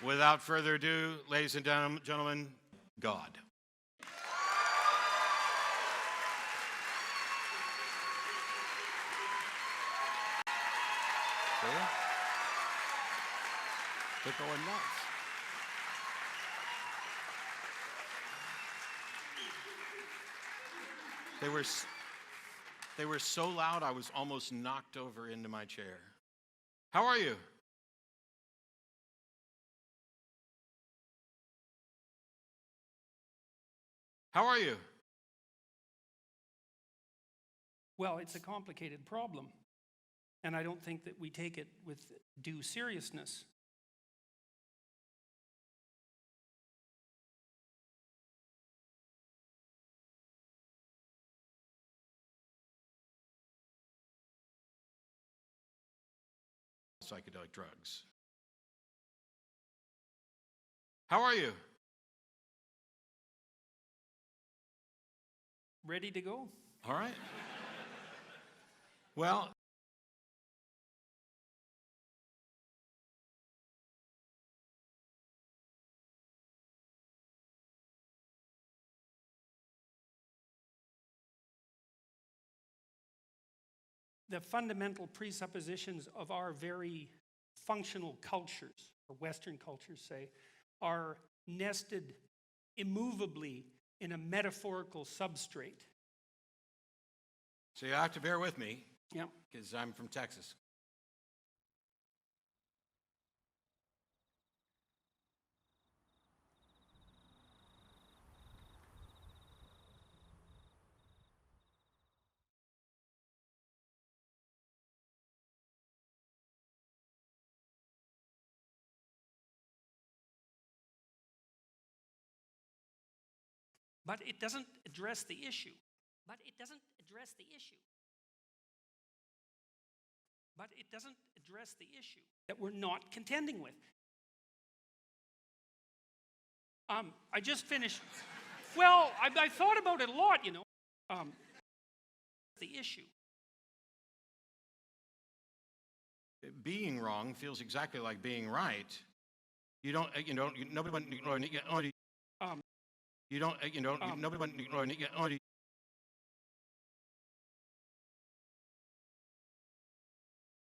Without further ado, ladies and gentlemen, God. They're going nuts. They were so loud I was almost knocked over into my chair. How are you? How are you? Well, it's a complicated problem, and I don't think that we take it with due seriousness. Psychedelic drugs. How are you? Ready to go? All right. Well, the fundamental presuppositions of our very functional cultures, or Western cultures say, are nested immovably in a metaphorical substrate. so you have to bear with me, Yeah. because I'm from Texas. But it doesn't address the issue. But it doesn't address the issue. But it doesn't address the issue that we're not contending with. I just finished. Well, I thought about it a lot, you know. The issue. Being wrong feels exactly like being right. You don't, nobody. You don't, nobody.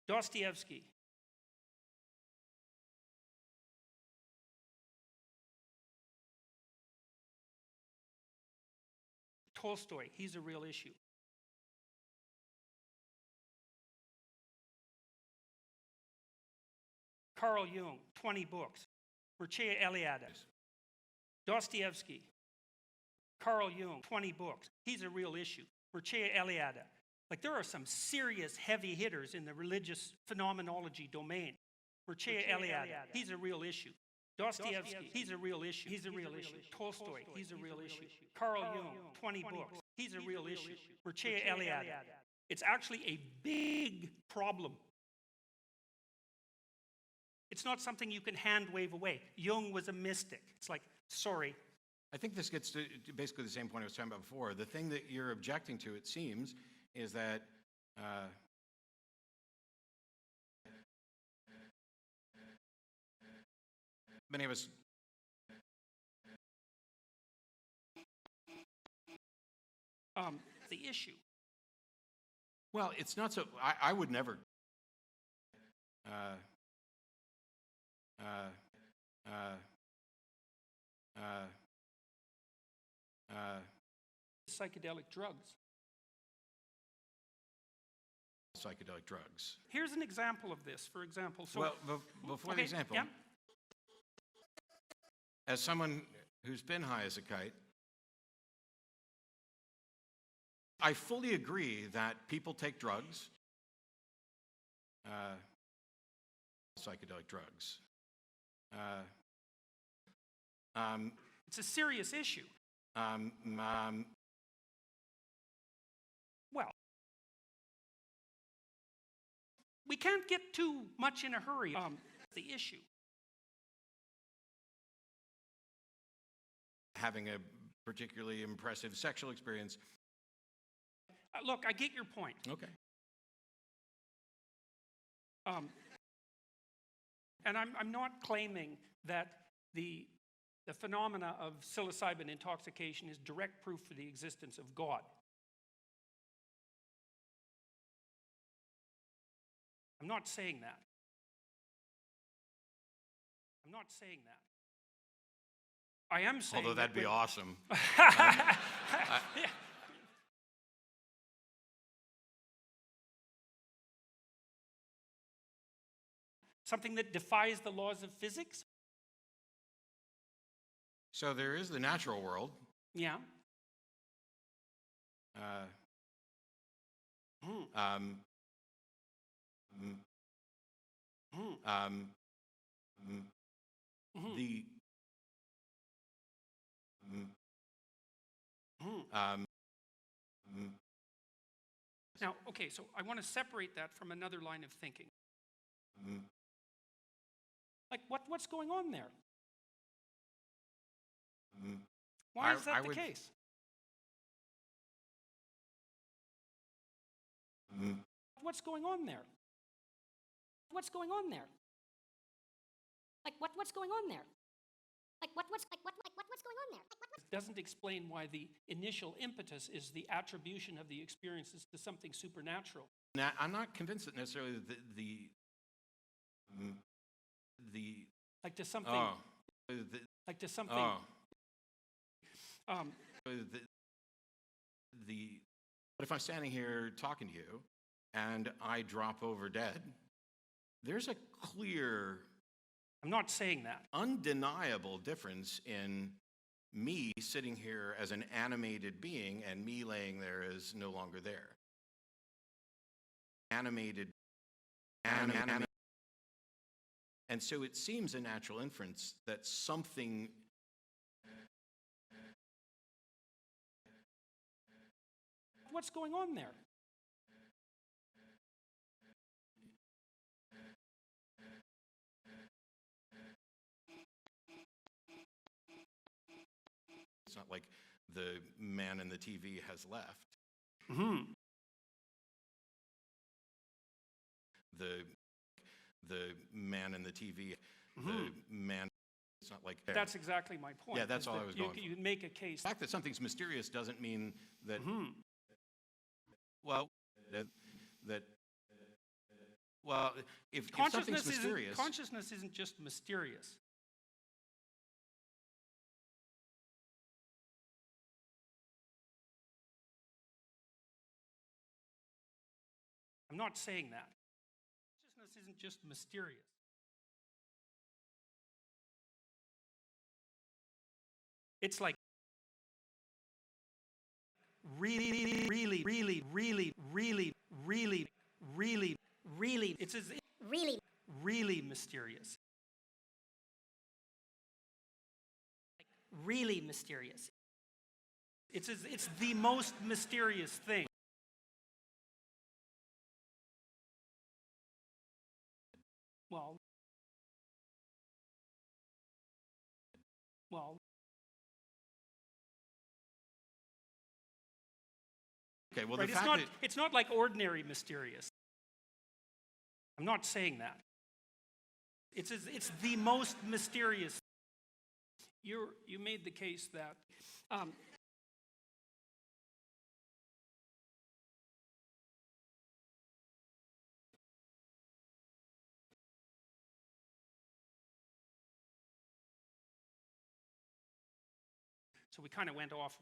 Dostoevsky. Tolstoy, he's a real issue. Carl Jung, 20 books. Mircea Eliade. Dostoevsky. Carl Jung, 20 books. He's a real issue. Mircea Eliade. Like, there are some serious heavy hitters in the religious phenomenology domain. Mircea Eliade, he's a real issue. Dostoevsky, he's a real issue. He's a real issue. Tolstoy, he's a real issue. Carl Jung, 20 books. He's a real issue. Mircea Eliade. It's actually a big problem. It's not something you can hand wave away. Jung was a mystic. It's like, sorry. I think this gets to basically the same point I was talking about before. The thing that you're objecting to, it seems, is that many of us the issue. Well, it's not so. I would never. Psychedelic drugs. Psychedelic drugs. Here's an example of this, for example. So, well, before the example, yeah. As someone who's been high as a kite, I fully agree that people take drugs, psychedelic drugs. It's a serious issue. Well, we can't get too much in a hurry. The issue. Having a particularly impressive sexual experience. Look, I get your point. Okay. And I'm not claiming that the phenomena of psilocybin intoxication is direct proof for the existence of God. I'm not saying that. I'm not saying that. I am saying Although that'd be awesome. Yeah. Something that defies the laws of physics? So there is the natural world. Yeah. The Now, okay, so I want to separate that from another line of thinking. Like, what's going on there? Why is that the case? What's going on there? What's going on there? Like what's going on there? Like what's going on there? It doesn't explain why the initial impetus is the attribution of the experiences to something supernatural. Now, I'm not convinced that necessarily Like to something. oh, Like to something. oh, Um, but if I'm standing here talking to you and I drop over dead, there's a clear, I'm not saying that. undeniable difference in me sitting here as an animated being and me laying there as no longer there. Animated. And so it seems a natural inference that something What's going on there? it's not like the man in the TV has left. The man in the TV, the man, it's not like there. That's exactly my point. Yeah, that's is all that I was going for. You can make a case. The fact that something's mysterious doesn't mean that, well, well, if something's mysterious. Consciousness isn't just mysterious. I'm not saying that. Consciousness isn't just mysterious. It's like really, it's really mysterious. Really mysterious. It's the most mysterious thing. Well, Okay, well, right, the fact that it's not like ordinary mysterious. I'm not saying that. It's the most mysterious. You made the case that so we kind of went off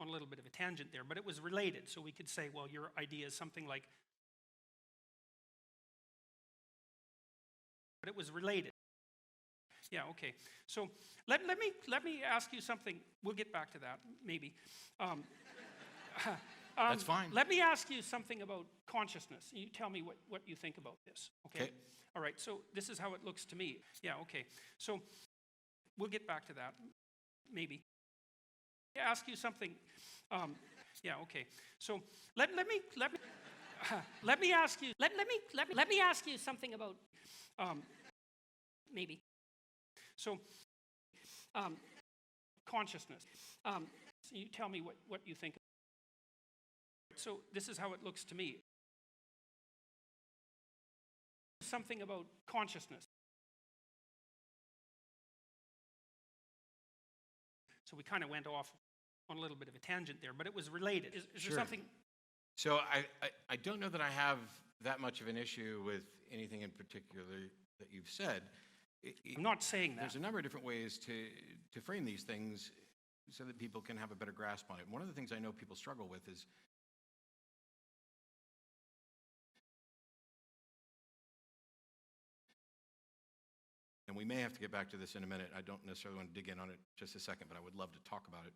on a little bit of a tangent there, but it was related. So we could say, well, your idea is something like, but it was related. Yeah, okay. So let me ask you something. We'll get back to that, maybe. that's fine. Let me ask you something about consciousness. You tell me what you think about this, okay? Okay. All right, so this is how it looks to me. Yeah, okay. So we'll get back to that, maybe. Ask you something. Yeah, okay. So let me ask you Something about maybe. So consciousness. So you tell me what you think. So this is how it looks to me. Something about consciousness. So we kind of went off on a little bit of a tangent there, but it was related. Is Sure. there something? So I don't know that I have that much of an issue with anything in particular that you've said. I'm not saying that. There's a number of different ways to frame these things so that people can have a better grasp on it. One of the things I know people struggle with is and we may have to get back to this in a minute. I don't necessarily want to dig in on it just a second, but I would love to talk about it.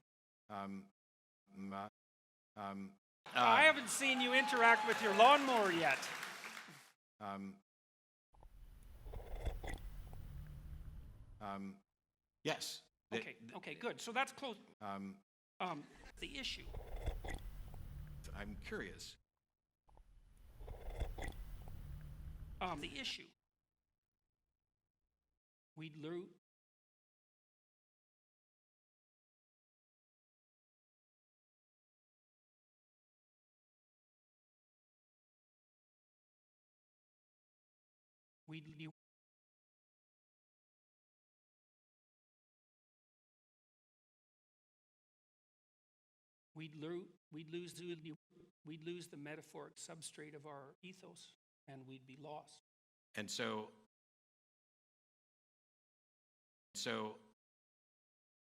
I haven't seen you interact with your lawnmower yet. Yes. Okay, good. So that's close. The issue. I'm curious. The issue. We'd lose. We'd lose the metaphoric substrate of our ethos, and we'd be lost. And so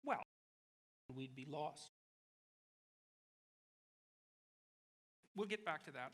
Well, we'd be lost. We'll get back to that.